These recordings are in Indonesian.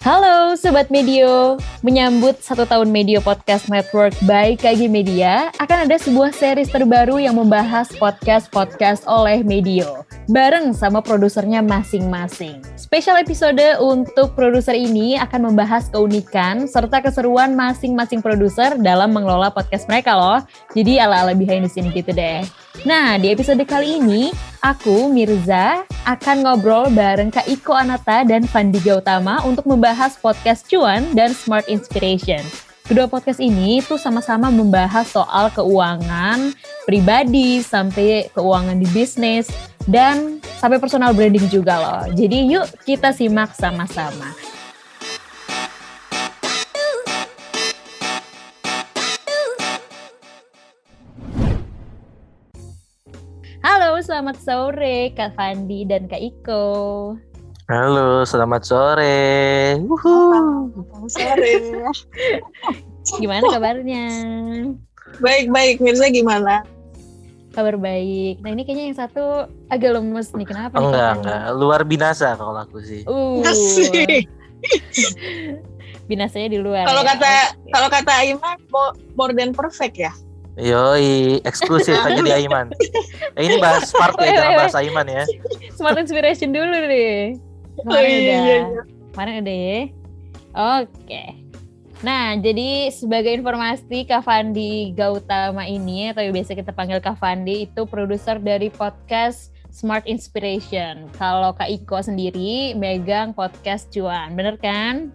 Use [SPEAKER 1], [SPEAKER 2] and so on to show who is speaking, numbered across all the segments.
[SPEAKER 1] Halo Sobat Medio, menyambut 1 tahun Medio Podcast Network by KG Media, akan ada sebuah series terbaru yang membahas podcast-podcast oleh Medio, bareng sama produsernya masing-masing. Spesial episode untuk produser ini akan membahas keunikan serta keseruan masing-masing produser dalam mengelola podcast mereka loh, jadi ala-ala behind the scene gitu deh. Nah, di episode kali ini, aku, Mirza, akan ngobrol bareng Kak Iko Anata dan Fandi Gautama untuk membahas podcast Cuan dan Smart Inspiration. Kedua podcast ini tuh sama-sama membahas soal keuangan pribadi, sampai keuangan di bisnis, dan sampai personal branding juga loh. Jadi yuk kita simak sama-sama. Halo, selamat sore Kak Fandi dan Kak Iko.
[SPEAKER 2] Halo, selamat sore.
[SPEAKER 3] Selamat sore.
[SPEAKER 1] Gimana kabarnya?
[SPEAKER 3] Baik, Mirza gimana?
[SPEAKER 1] Kabar baik. Nah ini kayaknya yang satu agak lemes nih. Kenapa nih?
[SPEAKER 2] Enggak. Luar binasa kalau aku sih.
[SPEAKER 3] Asik.
[SPEAKER 1] Binasanya di luar.
[SPEAKER 3] Kalau kata Aiman, more than perfect ya.
[SPEAKER 2] Yoi, eksklusif aja di Aiman. Ini bahas smart ya, jangan bahas Aiman ya.
[SPEAKER 1] Smart Inspiration dulu deh. Kemarin udah ya. Oke. Nah, jadi sebagai informasi, Kak Fandi Gautama ini, atau biasa kita panggil Kak Fandi, itu produser dari podcast Smart Inspiration. Kalau Kak Iko sendiri megang podcast Cuan, bener kan?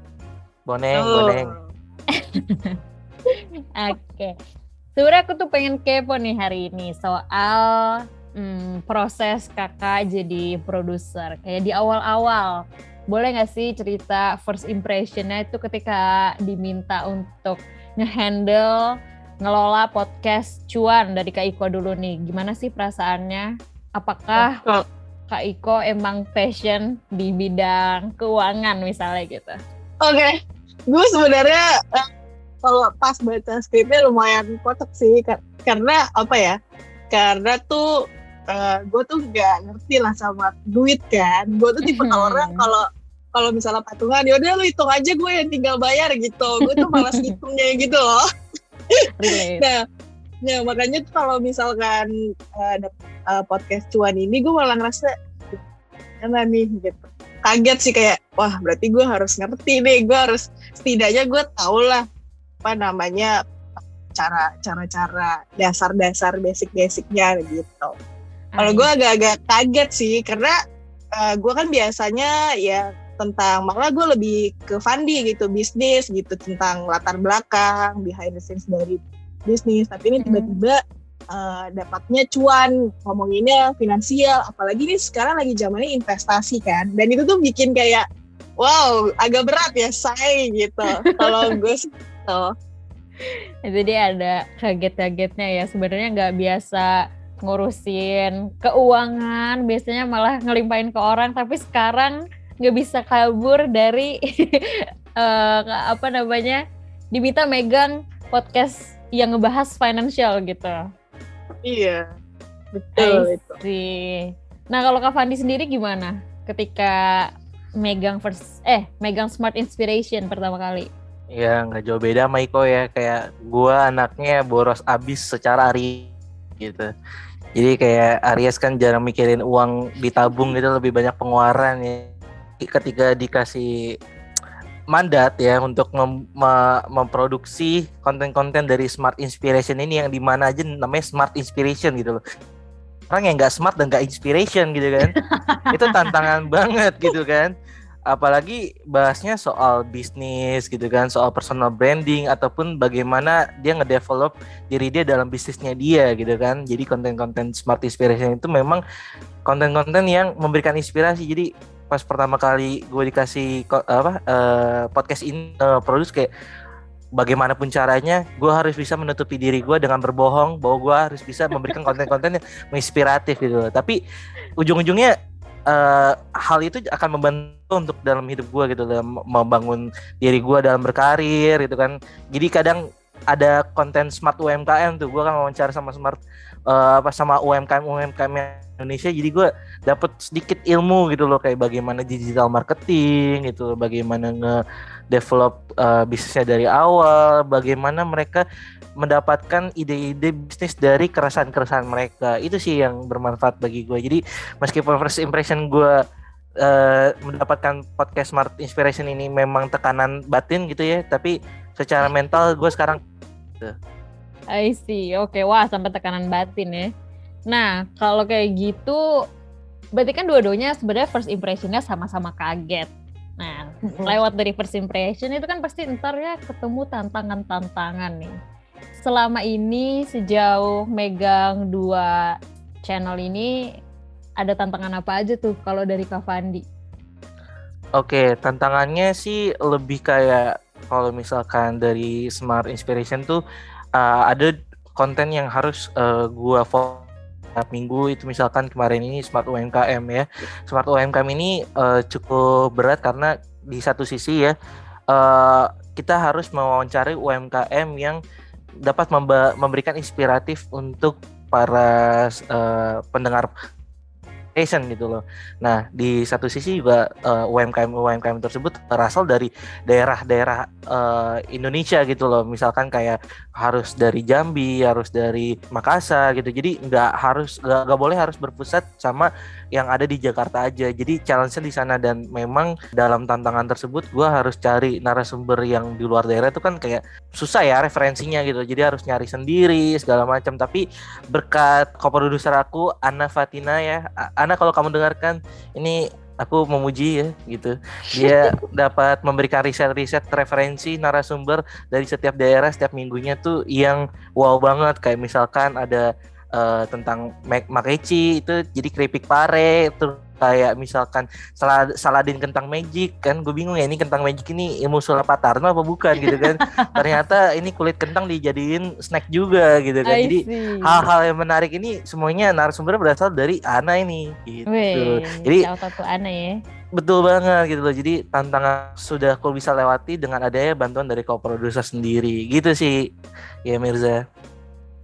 [SPEAKER 2] Boneng.
[SPEAKER 1] Oke. Sebenarnya aku tuh pengen kepo nih hari ini soal proses kakak jadi produser. Kayak di awal-awal, boleh gak sih cerita first impression-nya itu ketika diminta untuk ngelola podcast Cuan dari Kak Iko dulu nih. Gimana sih perasaannya? Apakah Kak Iko emang passion di bidang keuangan misalnya gitu?
[SPEAKER 3] Oke. Gue sebenarnya kalau pas baca skripnya lumayan kocak sih, karena apa ya? Karena tuh gue tuh nggak ngerti lah sama duit kan. Gue tuh tipe orang kalau misalnya patungan, yaudah lu hitung aja, gue yang tinggal bayar gitu. Gue tuh malas hitungnya gitu loh. Nah makanya tuh kalau misalkan podcast Cuan ini, gue malah ngerasa gimana nih gitu. Kaget sih, kayak wah berarti gue harus ngerti nih. Gue harus, setidaknya gue tau lah apa namanya, cara-cara dasar-dasar basic-basicnya gitu. Kalau gue agak-agak kaget sih, karena gue kan biasanya ya tentang, malah gue lebih ke Fandi gitu, bisnis gitu, tentang latar belakang, behind the scenes dari bisnis. Tapi ini tiba-tiba dapatnya Cuan, ngomonginnya finansial, apalagi ini sekarang lagi zamannya investasi kan, dan itu tuh bikin kayak wow, agak berat ya say gitu. Kalau gue sih gitu.
[SPEAKER 1] Jadi ada kaget-kagetnya ya, sebenarnya nggak biasa ngurusin keuangan, biasanya malah ngelimpahin ke orang, tapi sekarang nggak bisa kabur dari diminta megang podcast yang ngebahas financial gitu.
[SPEAKER 3] Iya, betul itu.
[SPEAKER 1] Nah kalau Kak Fandi sendiri gimana ketika megang Smart Inspiration pertama kali?
[SPEAKER 2] Ya nggak jauh beda sama Iko ya. Kayak gue anaknya boros abis secara gitu. Jadi kayak Aries kan jarang mikirin uang ditabung gitu, lebih banyak pengeluaran ya. Ketika dikasih mandat ya untuk memproduksi konten-konten dari Smart Inspiration ini, yang dimana aja namanya Smart Inspiration gitu loh. Orang yang nggak smart dan nggak inspiration gitu kan, itu tantangan banget gitu kan. Apalagi bahasnya soal bisnis gitu kan, soal personal branding, ataupun bagaimana dia ngedevelop diri dia dalam bisnisnya dia gitu kan. Jadi konten-konten Smart Inspiration itu memang konten-konten yang memberikan inspirasi. Jadi pas pertama kali gue dikasih podcast ini produce, kayak bagaimanapun caranya gue harus bisa menutupi diri gue dengan berbohong bahwa gue harus bisa memberikan konten-konten yang menginspiratif gitu. Tapi ujung-ujungnya hal itu akan membantu untuk dalam hidup gue gitu, dalam membangun diri gue dalam berkarir gitu kan. Jadi kadang ada konten Smart UMKM tuh, gue kan wawancara sama sama UMKM Indonesia, jadi gue dapet sedikit ilmu gitu loh, kayak bagaimana digital marketing gitu, bagaimana nge-develop bisnisnya dari awal, bagaimana mereka mendapatkan ide-ide bisnis dari keresahan-keresahan mereka. Itu sih yang bermanfaat bagi gue. Jadi meskipun first impression gue mendapatkan podcast Smart Inspiration ini memang tekanan batin gitu ya, tapi secara mental gue sekarang
[SPEAKER 1] I see. Oke, wah sampai tekanan batin ya. Nah, kalau kayak gitu, berarti kan dua-duanya sebenarnya first impression-nya sama-sama kaget. Nah, lewat dari first impression itu kan pasti ntar ya ketemu tantangan-tantangan nih. Selama ini sejauh megang 2 channel ini, ada tantangan apa aja tuh kalau dari Kak Fandi?
[SPEAKER 2] Oke, tantangannya sih lebih kayak kalau misalkan dari Smart Inspiration tuh ada konten yang harus gua follow setiap minggu. Itu misalkan kemarin ini Smart UMKM ya. Smart UMKM ini cukup berat karena di satu sisi ya kita harus mewawancari UMKM yang dapat memberikan inspiratif untuk para pendengar gitu loh. Nah, di satu sisi juga UMKM tersebut berasal dari daerah-daerah Indonesia gitu loh. Misalkan kayak harus dari Jambi, harus dari Makassar gitu. Jadi nggak boleh harus berpusat sama yang ada di Jakarta aja. Jadi challenge-nya di sana, dan memang dalam tantangan tersebut gue harus cari narasumber yang di luar daerah. Itu kan kayak susah ya referensinya gitu. Jadi harus nyari sendiri segala macam. Tapi berkat co-producer aku Ana Fatina ya. Ana, kalau kamu dengarkan ini, aku memuji ya gitu. Dia dapat memberikan riset-riset referensi narasumber dari setiap daerah setiap minggunya tuh yang wow banget. Kayak misalkan ada tentang makeci itu jadi keripik pare, terus kayak misalkan Saladin kentang magic kan, gue bingung ya ini kentang magic ini ilmu Surapatarno apa bukan gitu kan. Ternyata ini kulit kentang dijadiin snack juga gitu kan. Jadi hal-hal yang menarik ini semuanya narasumbernya berasal dari Ana ini gitu. Jadi
[SPEAKER 1] satu Ana ya.
[SPEAKER 2] Betul banget gitu loh. Jadi tantangan sudah aku bisa lewati dengan adanya bantuan dari co-producer sendiri gitu sih ya Mirza.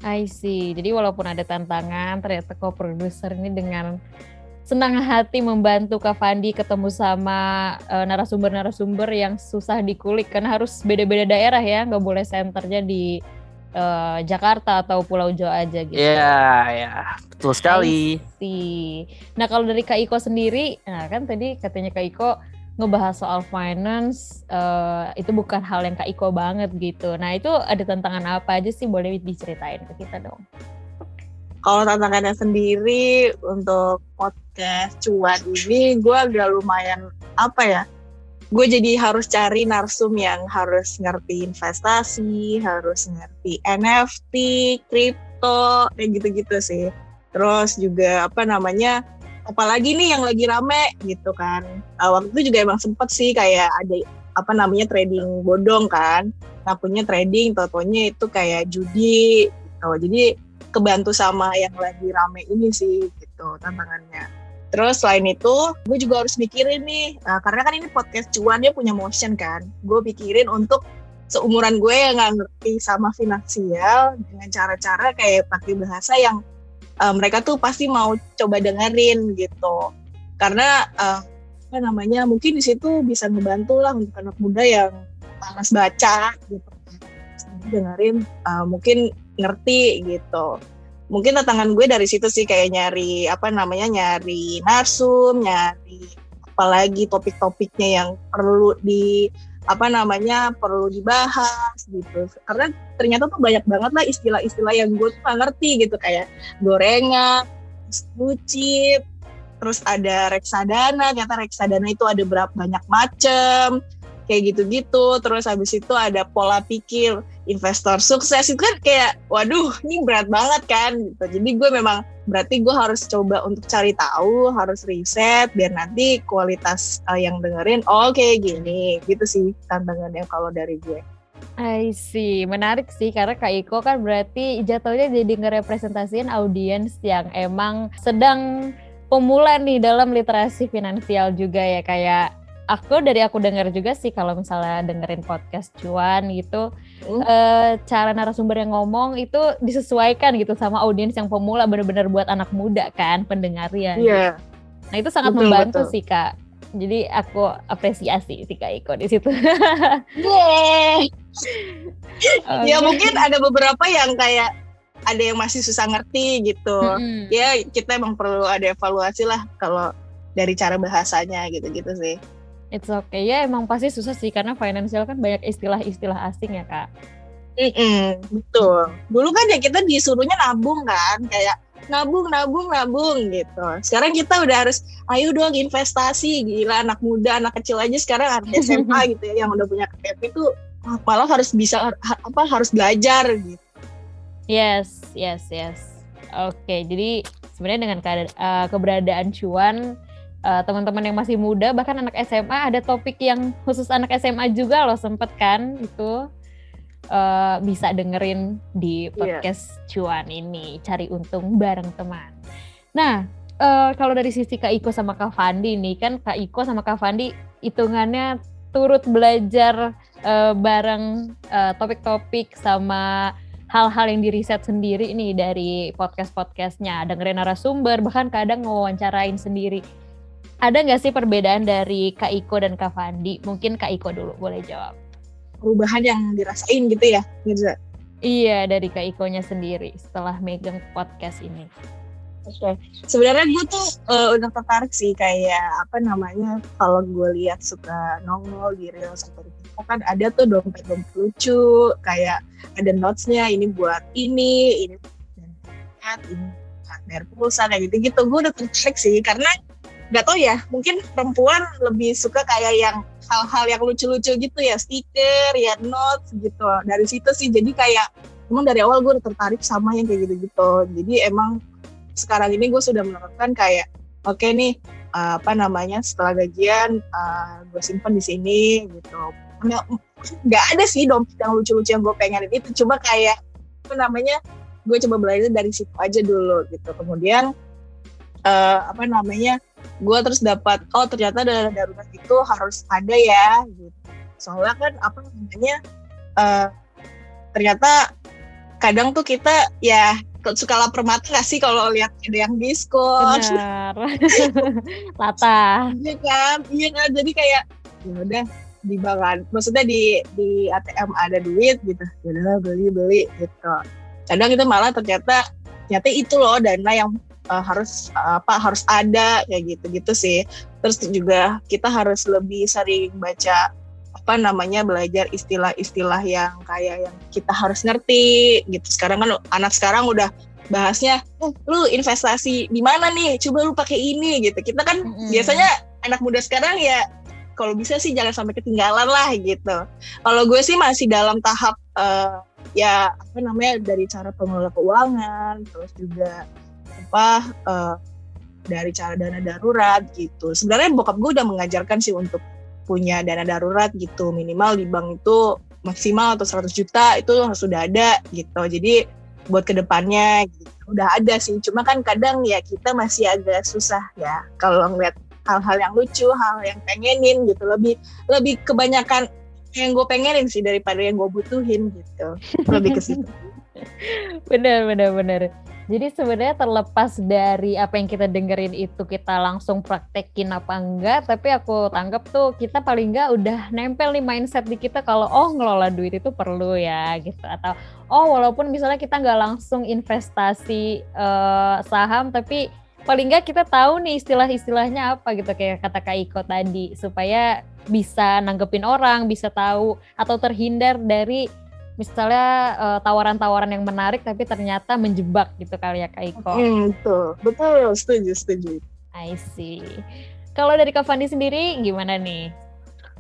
[SPEAKER 1] I see. Jadi walaupun ada tantangan, ternyata co-producer ini dengan senang hati membantu Kak Fandi ketemu sama narasumber-narasumber yang susah dikulik karena harus beda-beda daerah ya, nggak boleh senternya di Jakarta atau Pulau Jawa aja gitu.
[SPEAKER 2] Iya, betul sekali.
[SPEAKER 1] Nah kalau dari Kak Iko sendiri, nah kan tadi katanya Kak Iko ngebahas soal finance, itu bukan hal yang Kak Iko banget gitu. Nah itu ada tantangan apa aja sih, boleh diceritain ke kita dong?
[SPEAKER 3] Kalau tantangannya sendiri untuk podcast cuan ini, gue agak lumayan gue jadi harus cari narsum yang harus ngerti investasi, harus ngerti NFT, kripto, kayak gitu-gitu sih. Terus juga apalagi nih yang lagi rame gitu kan. Waktu itu juga emang sempet sih kayak ada trading bodong kan. Nah punya trading, totonya itu kayak judi gitu. Jadi kebantu sama yang lagi rame ini sih gitu tantangannya. Terus selain itu gue juga harus mikirin nih, karena kan ini podcast cuan dia punya motion kan. Gue pikirin untuk seumuran gue yang gak ngerti sama finansial dengan cara-cara kayak pakai bahasa yang mereka tuh pasti mau coba dengerin gitu, karena mungkin di situ bisa ngebantu lah untuk anak muda yang malas baca gitu, dengerin mungkin ngerti gitu. Mungkin tantangan gue dari situ sih, kayak nyari narsum, nyari apalagi topik-topiknya yang perlu perlu dibahas gitu, karena ternyata tuh banyak banget lah istilah-istilah yang gue tuh gak ngerti gitu, kayak gorengan, chip, terus ada reksadana, ternyata reksadana itu ada banyak macam kayak gitu-gitu. Terus habis itu ada pola pikir investor sukses, itu kan kayak waduh ini berat banget kan gitu. Jadi gue memang berarti gue harus coba untuk cari tahu, harus riset biar nanti kualitas yang dengerin kayak gini gitu sih tantangannya kalau dari gue.
[SPEAKER 1] I see, menarik sih karena Kak Iko kan berarti jatuhnya jadi ngerepresentasiin audiens yang emang sedang pemula nih dalam literasi finansial juga ya. Kayak aku dengar juga sih kalau misalnya dengerin podcast cuan gitu, cara narasumber yang ngomong itu disesuaikan gitu sama audiens yang pemula, benar-benar buat anak muda kan pendengarnya.
[SPEAKER 3] Iya.
[SPEAKER 1] Nah itu sangat membantu sih Kak. Jadi aku apresiasi si Kak Iko di situ.
[SPEAKER 3] Yeay. Ya mungkin ada beberapa yang kayak ada yang masih susah ngerti gitu. Ya kita emang perlu ada evaluasi lah kalau dari cara bahasanya gitu-gitu sih.
[SPEAKER 1] It's okay ya, emang pasti susah sih karena financial kan banyak istilah-istilah asing ya Kak.
[SPEAKER 3] Betul. Dulu kan ya kita disuruhnya nabung kan, kayak nabung gitu. Sekarang kita udah harus ayo dong investasi, gila anak muda, anak kecil aja sekarang anak SMA gitu ya yang udah punya KTP itu malah harus bisa harus belajar gitu.
[SPEAKER 1] Yes. Oke, jadi sebenarnya dengan keberadaan Cuan, teman-teman yang masih muda bahkan anak SMA ada topik yang khusus anak SMA juga loh, sempet kan itu. Bisa dengerin di podcast Cuan ini, cari untung bareng teman. Nah, kalau dari sisi Kak Iko sama Kak Fandi nih, kan Kak Iko sama Kak Fandi hitungannya turut belajar bareng topik-topik sama hal-hal yang diriset sendiri nih dari podcast-podcastnya, dengerin narasumber, bahkan kadang ngewawancarain sendiri. Ada nggak sih perbedaan dari Kak Iko dan Kak Fandi? Mungkin Kak Iko dulu boleh jawab.
[SPEAKER 3] Perubahan yang dirasain gitu ya, Mirza?
[SPEAKER 1] Iya, dari Kak Ikonya sendiri setelah megang podcast ini.
[SPEAKER 3] Oke. Sebenarnya gue tuh udah tertarik sih kayak kalau gue lihat suka nongol di reels atau kan ada tuh dompet-dompet lucu, kayak ada notes-nya ini buat ini bayar pulsa kayak gitu-gitu. Gue udah tertarik sih karena nggak tahu ya, mungkin perempuan lebih suka kayak yang hal-hal yang lucu-lucu gitu ya, stiker, ya notes gitu. Dari situ sih jadi kayak emang dari awal gue udah tertarik sama yang kayak gitu-gitu. Jadi emang sekarang ini gue sudah menerapkan kayak oke nih setelah gajian gue simpan di sini gitu. Nggak ada sih dompet yang lucu-lucu yang gue pengen itu, cuma kayak gue coba belajar dari situ aja dulu gitu. Kemudian gue terus dapat ternyata dana darurat itu harus ada ya gitu. Soalnya kan ternyata kadang tuh kita ya suka lapar mata gak sih kalau lihat ada yang diskon.
[SPEAKER 1] Benar. Latah.
[SPEAKER 3] Iya kan jadi kayak ya udah di bank, maksudnya di ATM ada duit gitu, ya udah beli gitu. Kadang itu malah ternyata itu loh dana yang harus ada kayak gitu sih. Terus juga kita harus lebih sering baca belajar istilah-istilah yang kayak yang kita harus ngerti gitu. Sekarang kan anak sekarang udah bahasnya lu investasi di mana nih, coba lu pakai ini gitu. Kita kan biasanya anak muda sekarang ya kalau bisa sih jangan sampai ketinggalan lah gitu. Kalau gue sih masih dalam tahap dari cara pengelola keuangan, terus juga dari cara dana darurat gitu. Sebenarnya bokap gue udah mengajarkan sih untuk punya dana darurat gitu, minimal di bank itu maksimal atau 100 juta itu sudah ada gitu. Jadi buat kedepannya gitu udah ada sih, cuma kan kadang ya kita masih agak susah ya kalau ngeliat hal-hal yang lucu, hal yang pengenin gitu, lebih kebanyakan yang gue pengenin sih daripada yang gue butuhin gitu, lebih ke situ.
[SPEAKER 1] Bener. Jadi sebenarnya terlepas dari apa yang kita dengerin itu kita langsung praktekin apa enggak, tapi aku tanggap tuh kita paling enggak udah nempel nih mindset di kita kalau ngelola duit itu perlu ya gitu, atau walaupun misalnya kita nggak langsung investasi saham, tapi paling enggak kita tahu nih istilah-istilahnya apa gitu, kayak kata Kak Iko tadi, supaya bisa nanggepin orang, bisa tahu atau terhindar dari misalnya tawaran-tawaran yang menarik tapi ternyata menjebak gitu kali ya Kak Iko.
[SPEAKER 3] Betul, setuju.
[SPEAKER 1] I see. Kalau dari Kak Fandi sendiri gimana nih?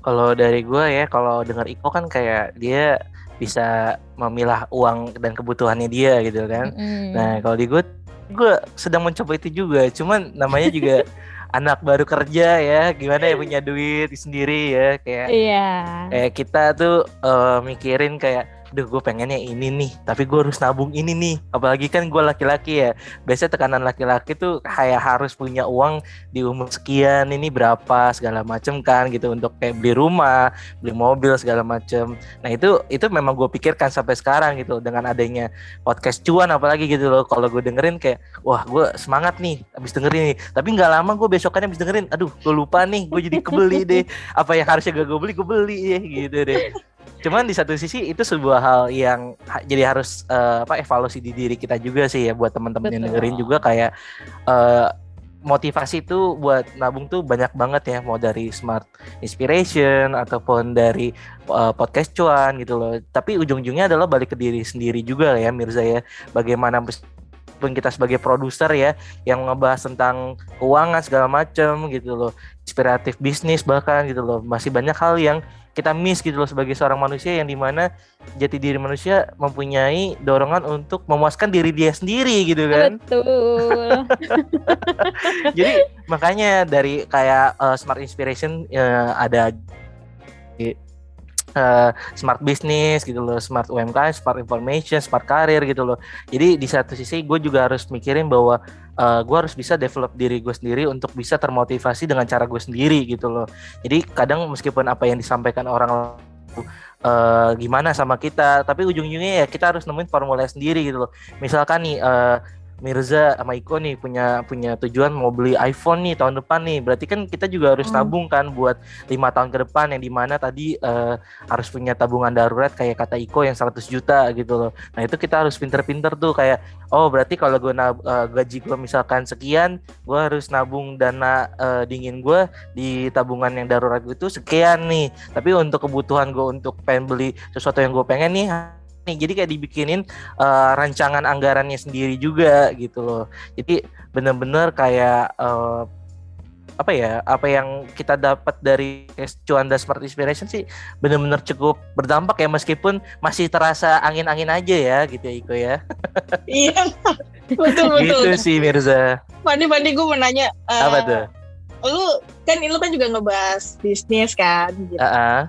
[SPEAKER 2] Kalau dari gue ya, kalau dengar Iko kan kayak dia bisa memilah uang dan kebutuhannya dia gitu kan. Nah kalau di gue sedang mencoba itu juga, cuman namanya juga anak baru kerja ya, gimana ya punya duit sendiri ya, kayak
[SPEAKER 1] Iya.
[SPEAKER 2] kita tuh mikirin kayak, duh gue pengennya ini nih, tapi gue harus nabung ini nih. Apalagi kan gue laki-laki ya, biasanya tekanan laki-laki tuh kayak harus punya uang di umur sekian, ini berapa segala macem kan gitu, untuk kayak beli rumah, beli mobil segala macem. Nah itu memang gue pikirkan sampai sekarang gitu, dengan adanya podcast cuan apalagi gitu loh. Kalau gue dengerin kayak, wah gue semangat nih abis dengerin nih, tapi nggak lama gue besokannya abis dengerin, aduh gue lupa nih, gue jadi kebeli deh apa yang harusnya gak gue beli ya gitu deh. Cuman di satu sisi itu sebuah hal yang jadi harus evaluasi di diri kita juga sih ya, buat teman-teman yang dengerin juga, kayak motivasi tuh buat nabung tuh banyak banget ya, mau dari Smart Inspiration ataupun dari podcast cuan gitu loh. Tapi ujung-ujungnya adalah balik ke diri sendiri juga ya Mirza ya, bagaimana pun kita sebagai produser ya yang ngebahas tentang keuangan segala macam gitu loh, inspiratif bisnis bahkan gitu loh, masih banyak hal yang kita miss gitu loh sebagai seorang manusia, yang dimana jati diri manusia mempunyai dorongan untuk memuaskan diri dia sendiri gitu kan.
[SPEAKER 1] Betul.
[SPEAKER 2] Jadi makanya dari kayak Smart Inspiration ada Smart Business gitu loh, Smart UMKM, Smart Information, Smart Career gitu loh. Jadi di satu sisi gue juga harus mikirin bahwa gue harus bisa develop diri gue sendiri untuk bisa termotivasi dengan cara gue sendiri gitu loh. Jadi kadang meskipun apa yang disampaikan orang gimana sama kita, tapi ujung-ujungnya ya kita harus nemuin formula sendiri gitu loh. Misalkan nih Mirza sama Iko nih punya tujuan mau beli iPhone nih tahun depan nih, berarti kan kita juga harus nabung kan buat 5 tahun ke depan, yang dimana tadi harus punya tabungan darurat kayak kata Iko yang 100 juta gitu loh. Nah itu kita harus pinter-pinter tuh, kayak oh berarti kalau gue gaji gue misalkan sekian, gue harus nabung dana dingin gue di tabungan yang darurat gue itu sekian nih, tapi untuk kebutuhan gue untuk pengen beli sesuatu yang gue pengen nih, jadi kayak dibikinin rancangan anggarannya sendiri juga gitu loh. Jadi benar-benar kayak apa yang kita dapat dari cuan dan Smart Inspiration sih benar-benar cukup berdampak ya, meskipun masih terasa angin-angin aja ya gitu ya Iko ya.
[SPEAKER 3] Iya, betul.
[SPEAKER 2] Gitu sih Mirza.
[SPEAKER 3] Pandi gue mau nanya.
[SPEAKER 2] Apa tuh?
[SPEAKER 3] Lu kan juga ngebahas bisnis kan gitu.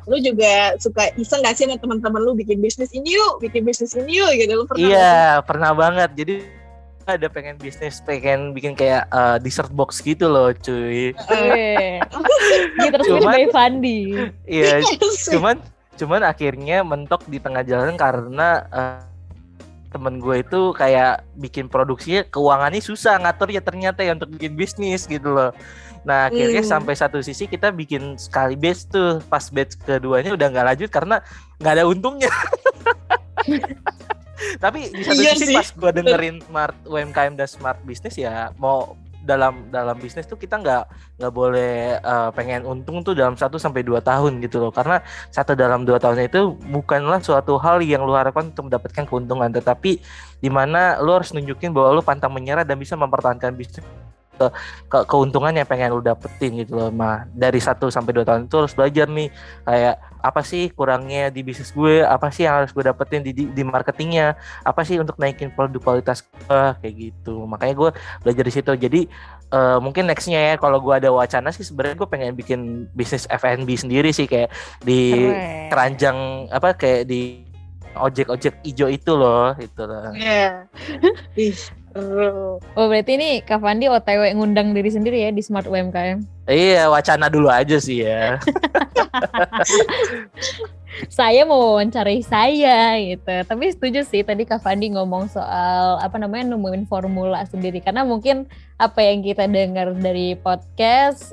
[SPEAKER 3] Lu juga suka iseng gak sih sama teman-teman lu bikin bisnis ini yuk gitu, lu pernah?
[SPEAKER 2] Iya, pernah banget. Jadi ada pengen bikin kayak dessert box gitu loh cuy.
[SPEAKER 1] Terus by Fandi.
[SPEAKER 2] Iya, cuman akhirnya mentok di tengah jalan karena temen gue itu kayak bikin produksinya keuangannya susah ngaturnya ternyata ya untuk bikin bisnis gitu loh. Nah akhirnya sampai satu sisi kita bikin sekali batch tuh, pas batch keduanya udah nggak lanjut karena nggak ada untungnya. Tapi di satu sisi pas gue dengerin Smart UMKM dan Smart Business ya, mau dalam bisnis tuh kita nggak boleh pengen untung tuh dalam 1-2 tahun gitu loh, karena 1 dalam 2 tahun itu bukanlah suatu hal yang lu harapkan untuk mendapatkan keuntungan, tetapi dimana lu harus nunjukin bahwa lu pantang menyerah dan bisa mempertahankan bisnis keuntungan yang pengen lu dapetin gitu loh. Nah dari 1-2 tahun itu harus belajar nih, kayak apa sih kurangnya di bisnis gue, apa sih yang harus gue dapetin di marketingnya, apa sih untuk naikin produk kualitas gue, kayak gitu. Makanya gue belajar di situ. Jadi mungkin nextnya ya kalau gue ada wacana sih, sebenarnya gue pengen bikin bisnis F&B sendiri sih, kayak di keranjang kayak di ojek ijo itu loh, gitu loh.
[SPEAKER 3] Iya.
[SPEAKER 1] Oh berarti ini Kak Fandi OTW ngundang diri sendiri ya di Smart UMKM?
[SPEAKER 2] Iya, wacana dulu aja sih ya.
[SPEAKER 1] Saya mau wawancarai saya gitu. Tapi setuju sih tadi Kak Fandi ngomong soal nemuin formula sendiri, karena mungkin apa yang kita dengar dari podcast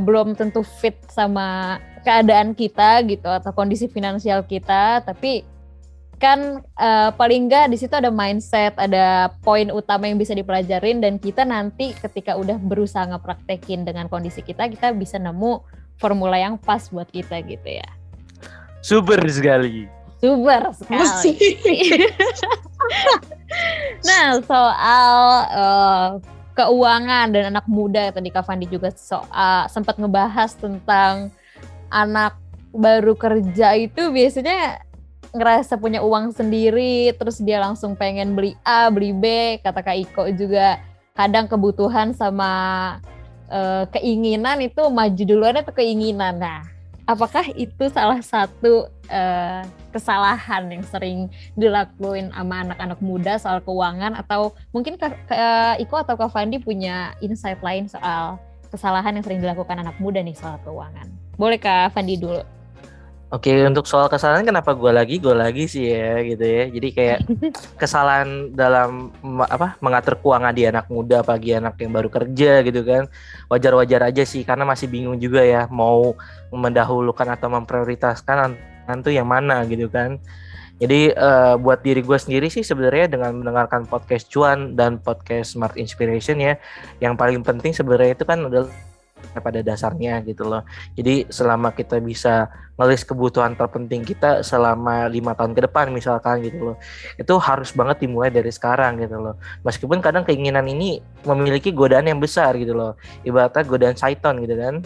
[SPEAKER 1] belum tentu fit sama keadaan kita gitu atau kondisi finansial kita, tapi kan paling enggak di situ ada mindset, ada poin utama yang bisa dipelajarin, dan kita nanti ketika udah berusaha ngepraktekin dengan kondisi kita bisa nemu formula yang pas buat kita gitu ya.
[SPEAKER 2] Super sekali.
[SPEAKER 1] Nah soal keuangan dan anak muda, tadi Kak Fandi juga sempat ngebahas tentang anak baru kerja itu biasanya ngerasa punya uang sendiri, terus dia langsung pengen beli A, beli B, kata Kak Iko juga kadang kebutuhan sama keinginan itu maju duluan atau keinginan. Nah, apakah itu salah satu kesalahan yang sering dilakuin sama anak-anak muda soal keuangan, atau mungkin Iko atau Kak Fandi punya insight lain soal kesalahan yang sering dilakukan anak muda nih soal keuangan? Boleh Kak Fandi dulu.
[SPEAKER 2] Oke, untuk soal kesalahan kenapa gue lagi sih ya gitu ya. Jadi kayak kesalahan dalam mengatur keuangan di anak muda, apalagi anak yang baru kerja gitu kan. Wajar-wajar aja sih, karena masih bingung juga ya mau mendahulukan atau memprioritaskan itu yang mana gitu kan. Jadi buat diri gue sendiri sih sebenarnya dengan mendengarkan podcast Cuan dan podcast Smart Inspiration ya, yang paling penting sebenarnya itu kan adalah pada dasarnya gitu loh. Jadi selama kita bisa ngelis kebutuhan terpenting kita selama 5 tahun ke depan misalkan gitu loh, itu harus banget dimulai dari sekarang gitu loh. Meskipun kadang keinginan ini memiliki godaan yang besar gitu loh, ibaratnya godaan syaitan gitu kan.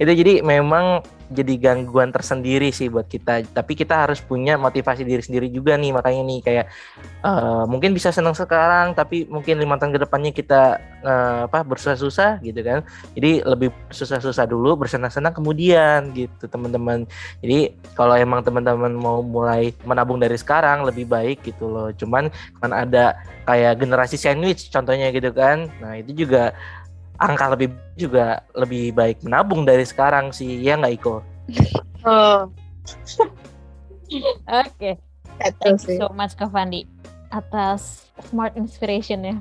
[SPEAKER 2] Itu jadi memang jadi gangguan tersendiri sih buat kita. Tapi kita harus punya motivasi diri sendiri juga nih, makanya nih kayak mungkin bisa senang sekarang, tapi mungkin 5 tahun ke depannya kita bersusah-susah gitu kan. Jadi lebih susah-susah dulu, bersenang-senang kemudian gitu teman-teman. Jadi kalau emang teman-teman mau mulai menabung dari sekarang lebih baik gitu loh. Cuman kan ada kayak generasi sandwich contohnya gitu kan. Nah itu juga lebih baik menabung dari sekarang sih, ya nggak Iko?
[SPEAKER 1] Oke. Thank you so much Kak Fandi atas smart inspiration ya.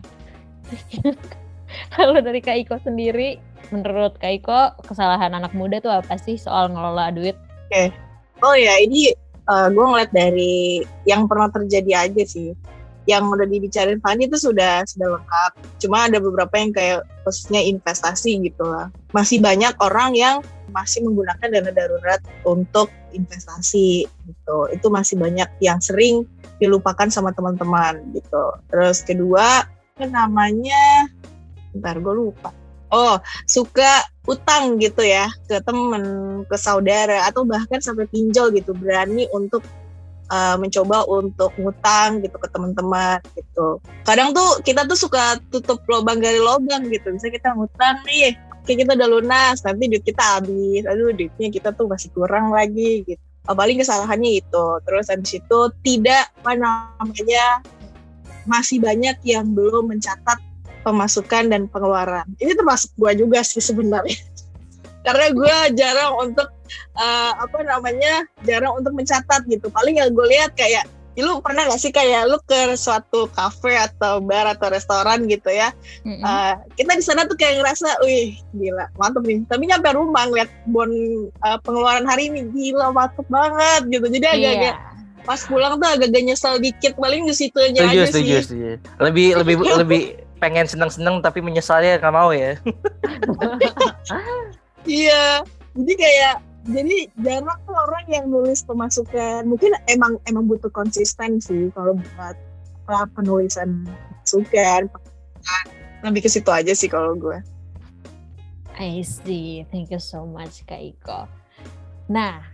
[SPEAKER 1] Kalau dari Kak Iko sendiri, menurut Kak Iko kesalahan anak muda tuh apa sih soal ngelola duit?
[SPEAKER 3] Oke. Oh ya, ini gue ngeliat dari yang pernah terjadi aja sih. Yang udah dibicarain Fandi itu sudah lengkap. Cuma ada beberapa yang kayak khususnya investasi gitu lah. Masih banyak orang yang masih menggunakan dana darurat untuk investasi gitu. Itu masih banyak yang sering dilupakan sama teman-teman gitu. Terus kedua, namanya, bentar gue lupa. Oh, suka utang gitu ya ke temen, ke saudara, atau bahkan sampai pinjol gitu. Berani untuk mencoba untuk ngutang gitu ke teman-teman gitu. Kadang tuh kita tuh suka tutup lubang gali lubang gitu. Misalnya kita ngutang nih, oke kita udah lunas, nanti duit kita habis, aduh duitnya kita tuh masih kurang lagi gitu. Paling kesalahannya itu. Terus habis itu masih banyak yang belum mencatat pemasukan dan pengeluaran. Ini termasuk gue juga sih sebenarnya. Karena gue jarang untuk jarang untuk mencatat gitu. Paling yang gue lihat kayak, lu pernah gak sih kayak lu ke suatu kafe atau bar atau restoran gitu ya, kita di sana tuh kayak ngerasa, wih gila mantep nih. Tapi nyampe rumah ngeliat pengeluaran hari ini, gila mantep banget gitu. Jadi agak-agak pas pulang tuh agak-agak nyesel dikit, paling di situ aja sih.
[SPEAKER 2] Setuju. Lebih pengen seneng-seneng tapi menyesalnya gak mau ya.
[SPEAKER 3] Iya, jadi jarang tuh orang yang nulis pemasukan. Mungkin emang butuh konsisten sih kalau buat penulisan pemasukan. Lebih ke situ aja sih kalau gue.
[SPEAKER 1] I see, thank you so much Kak Iko. Nah,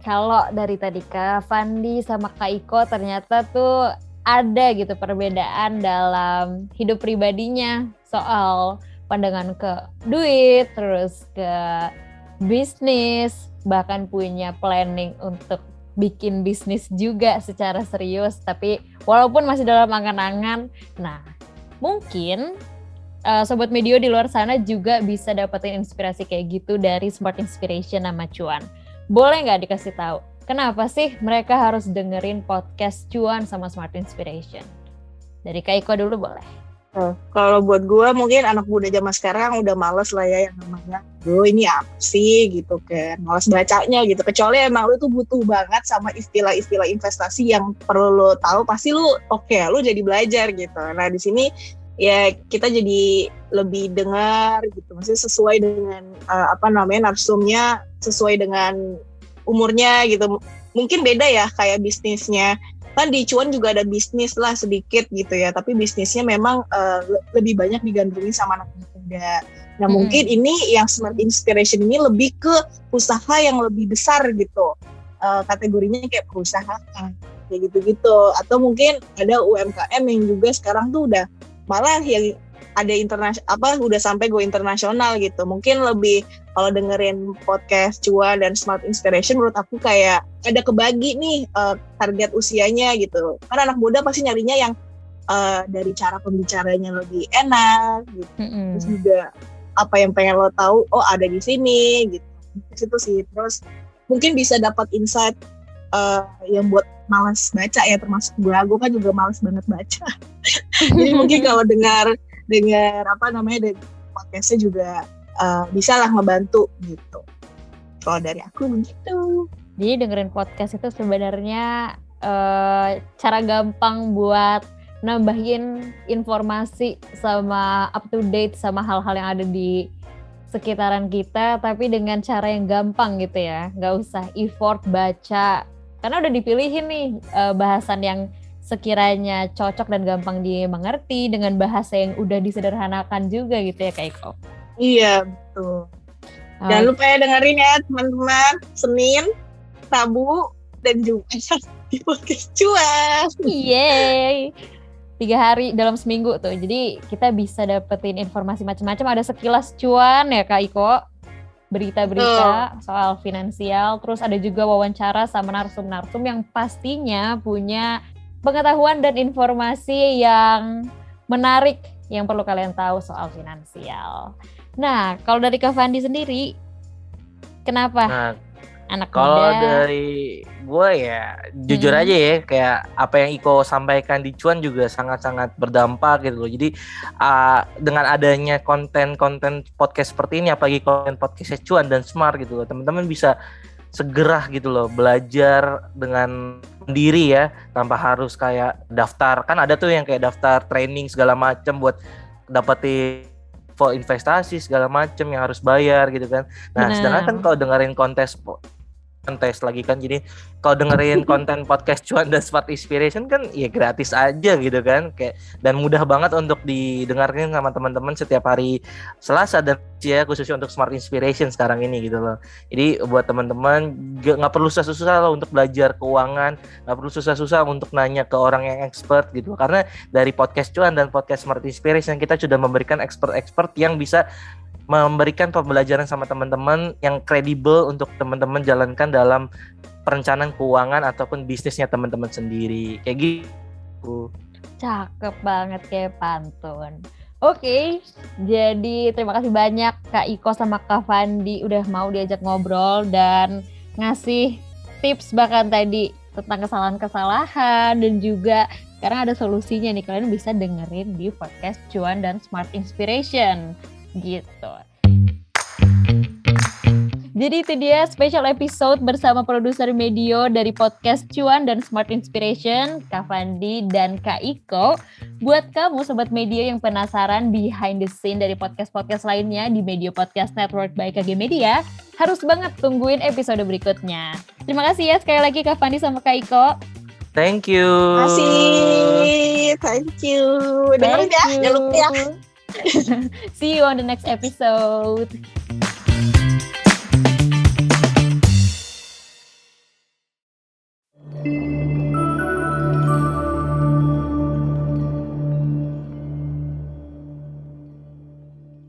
[SPEAKER 1] kalau dari tadi Kak Fandi sama Kak Iko ternyata tuh ada gitu perbedaan dalam hidup pribadinya soal pandangan ke duit, terus ke bisnis, bahkan punya planning untuk bikin bisnis juga secara serius, tapi walaupun masih dalam angan-angan. Nah, mungkin Sobat Medio di luar sana juga bisa dapetin inspirasi kayak gitu dari Smart Inspiration sama Cuan. Boleh nggak dikasih tahu, kenapa sih mereka harus dengerin podcast Cuan sama Smart Inspiration? Dari Kak Iko dulu boleh.
[SPEAKER 3] Kalau buat gue mungkin anak muda zaman sekarang udah males lah ya yang namanya ini apa sih gitu kan, males bacanya gitu. Kecuali emang lu tuh butuh banget sama istilah-istilah investasi yang perlu lu tahu, pasti lu lu jadi belajar gitu. Nah di sini ya kita jadi lebih dengar gitu, maksudnya sesuai dengan narsumnya, sesuai dengan umurnya gitu. Mungkin beda ya kayak bisnisnya. Kan di Cuan juga ada bisnis lah sedikit gitu ya, tapi bisnisnya memang lebih banyak digandrungi sama anak muda. Nah mungkin ini yang Smart Inspiration ini lebih ke usaha yang lebih besar gitu, kategorinya kayak perusahaan kayak gitu-gitu, atau mungkin ada UMKM yang juga sekarang tuh udah malah yang ada udah sampai go internasional gitu. Mungkin lebih kalau dengerin podcast Cuan dan Smart Inspiration menurut aku kayak ada kebagi nih target usianya gitu. Karena anak muda pasti nyarinya yang dari cara pembicaranya lebih enak gitu. Terus juga apa yang pengen lo tahu, ada di sini gitu. Di situ sih. Terus mungkin bisa dapat insight yang buat malas baca ya, termasuk gue kan juga malas banget baca. Jadi mungkin kalau dengar dari podcastnya juga bisa lah ngebantu gitu. Kalau dari aku begitu.
[SPEAKER 1] Jadi dengerin podcast itu sebenarnya cara gampang buat nambahin informasi sama up to date sama hal-hal yang ada di sekitaran kita, tapi dengan cara yang gampang gitu ya, nggak usah effort baca, karena udah dipilihin nih bahasan yang sekiranya cocok dan gampang dimengerti dengan bahasa yang udah disederhanakan juga gitu ya Kak Iko.
[SPEAKER 3] Iya betul. Jangan lupa ya dengerin ya teman-teman, Senin, Rabu, dan Jumat di podcast Cuan.
[SPEAKER 1] Yeay. 3 hari dalam seminggu tuh. Jadi kita bisa dapetin informasi macam-macam. Ada sekilas cuan ya Kak Iko. Berita-berita soal finansial. Terus ada juga wawancara sama narsum-narsum yang pastinya punya pengetahuan dan informasi yang menarik yang perlu kalian tahu soal finansial. Nah, kalau dari Kak Fandi sendiri, kenapa? Anak muda.
[SPEAKER 2] Kalau dari gue ya jujur aja ya, kayak apa yang Iko sampaikan di Cuan juga sangat-sangat berdampak gitu loh. Jadi dengan adanya konten-konten podcast seperti ini, apalagi konten podcastnya Cuan dan Smart gitu loh, teman-teman bisa segera gitu loh belajar dengan sendiri ya, tanpa harus kayak daftar. Kan ada tuh yang kayak daftar training segala macam buat dapetin info investasi segala macam yang harus bayar gitu kan. Nah, sedangkan kan kalau dengerin kontes lagi kan, jadi kalau dengerin konten podcast Cuan dan Smart Inspiration kan ya gratis aja gitu kan, kayak dan mudah banget untuk didengarkan sama teman-teman setiap hari Selasa dan ya khususnya untuk Smart Inspiration sekarang ini gitu loh. Jadi buat teman-teman nggak perlu susah-susah loh untuk belajar keuangan, nggak perlu susah-susah untuk nanya ke orang yang expert gitu, karena dari podcast Cuan dan podcast Smart Inspiration kita sudah memberikan expert-expert yang bisa memberikan pembelajaran sama teman-teman yang kredibel untuk teman-teman jalankan dalam perencanaan keuangan ataupun bisnisnya teman-teman sendiri. Kayak gitu.
[SPEAKER 1] Cakep banget kayak pantun. Oke, jadi terima kasih banyak Kak Iko sama Kak Fandi udah mau diajak ngobrol dan ngasih tips bahkan tadi tentang kesalahan-kesalahan, dan juga sekarang ada solusinya nih, kalian bisa dengerin di podcast Cuan dan Smart Inspiration. Gitu. Jadi itu dia special episode bersama produser Medio dari podcast Cuan dan Smart Inspiration, Kak Fandi dan Kak Iko. Buat kamu Sobat Medio yang penasaran behind the scene dari podcast-podcast lainnya di Medio Podcast Network by KG Media, harus banget tungguin episode berikutnya. Terima kasih ya sekali lagi Kak Fandi sama Kak Iko.
[SPEAKER 2] Thank you.
[SPEAKER 3] Thank you. Dengerin ya, jangan lupa ya.
[SPEAKER 1] See you on the next episode.